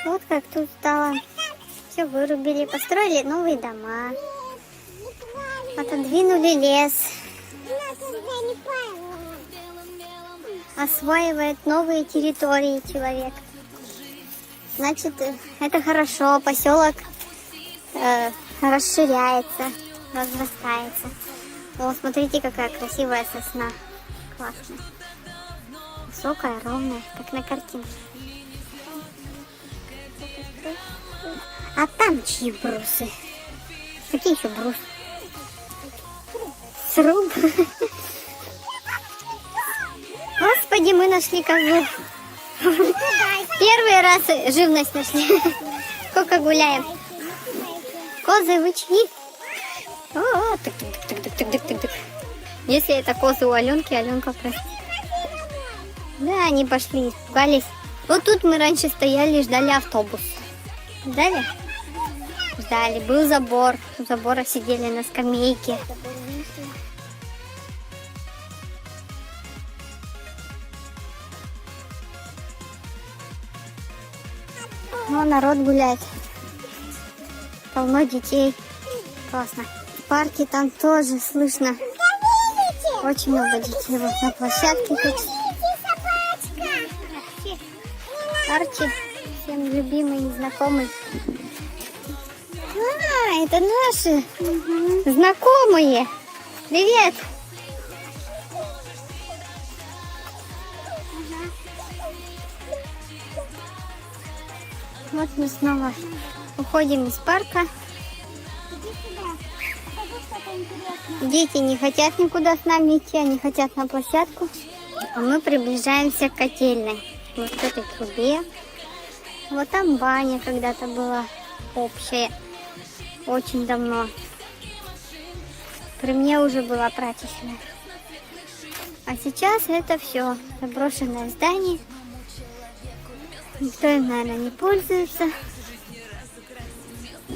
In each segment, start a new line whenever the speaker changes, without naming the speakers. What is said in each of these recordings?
Вот как тут стало. Все вырубили, построили новые дома. Отодвинули лес. Осваивает новые территории человек. Значит, это хорошо. Поселок расширяется, разрастается. О, смотрите, какая красивая сосна. Классная. Высокая, ровная, как на картинке. А там чьи брусы? Какие еще брусы? Сруб. Господи, мы нашли козу. Первый раз живность нашли. Сколько гуляем. Козы, вы чьи? О, тык-тык-тык-тык-тык-тык-тык. Если это козы у Аленки, Аленка простит. Да, они пошли, испугались. Вот тут мы раньше стояли и ждали автобус. Ждали? Ждали. Был забор. У забора сидели на скамейке. Ну, народ гуляет. Полно детей. Классно. В парке там тоже слышно. Очень много детей. Вот на площадке тут. Арчи, всем любимый, незнакомый. А, это наши знакомые. Привет. Вот мы снова уходим из парка. Дети не хотят никуда с нами идти, они хотят на площадку. А мы приближаемся к котельной. Вот к этой трубе. Вот там баня когда-то была общая. Очень давно. При мне уже была прачечная. А сейчас это все заброшенное здание. Никто им, наверное, не пользуется.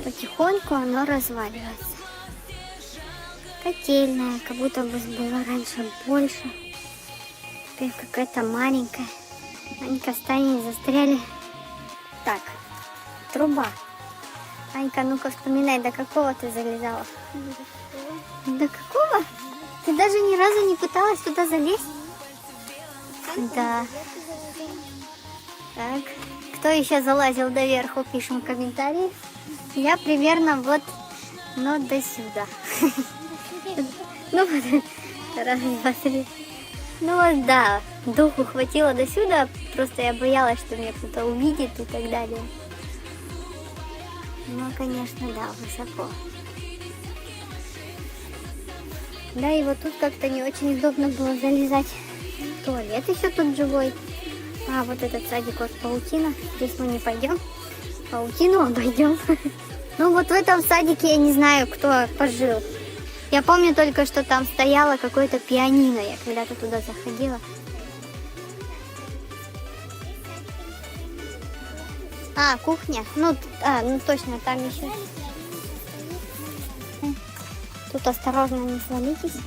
Потихоньку оно разваливается. Котельная, как будто бы было раньше больше. Теперь какая-то маленькая. Анька с Таней застряли. Так, труба. Анька, ну-ка вспоминай, до какого ты залезала? До какого? Ты даже ни разу не пыталась туда залезть? Да. Так, кто еще залазил доверху, пишем в комментарии. Я примерно вот, но до сюда. Ну вот, раз, два, три. Ну вот да, духу хватило до сюда, просто я боялась, что меня кто-то увидит и так далее. Ну, конечно, да, высоко. Да, и вот тут как-то не очень удобно было залезать. Туалет еще тут живой. А, вот этот садик, вот паутина. Здесь мы не пойдем. Паутину обойдем. Ну, вот в этом садике я не знаю, кто пожил. Я помню только, что там стояло какое-то пианино. Я когда-то туда заходила. А, кухня. Ну точно, там еще. Тут осторожно, не свалитесь.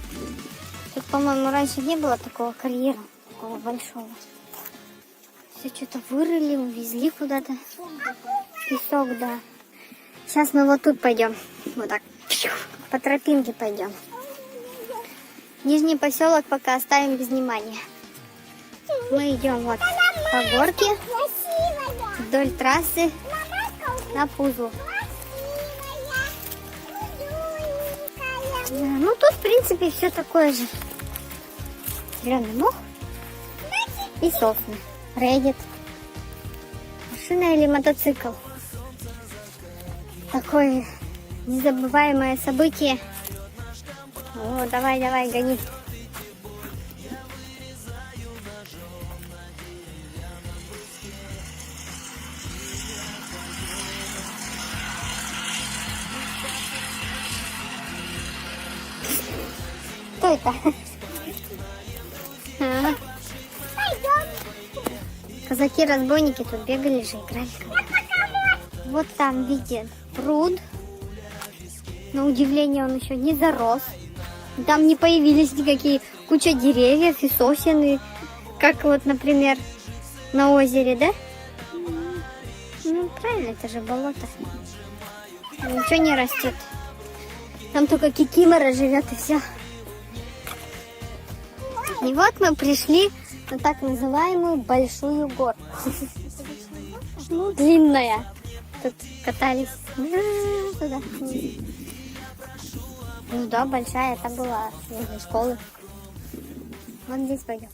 Тут, по-моему, раньше не было такого карьера, такого большого. Все что-то вырыли, увезли куда-то. Песок, да. Сейчас мы вот тут пойдем. Вот так. По тропинке пойдем. Нижний поселок пока оставим без внимания. Мы идем вот по горке вдоль трассы на Пузлу. Да, ну тут в принципе все такое же. Зеленый мох и сосны. Редит. Машина или мотоцикл. Такое незабываемое событие. О, давай, давай, гони. Кто это? Ага. Казаки-разбойники тут бегали же, играли. Вот там виден пруд. На удивление он еще не зарос. Там не появились никакие куча деревьев и сосен. И как вот, например, на озере, да? Ну, правильно, это же болото. Ничего не растет. Там только кикимора живет и все. И вот мы пришли на так называемую Большую горку. Ну, длинная. Тут катались туда. Ну да, большая, это была возле школы. Вот здесь пойдем.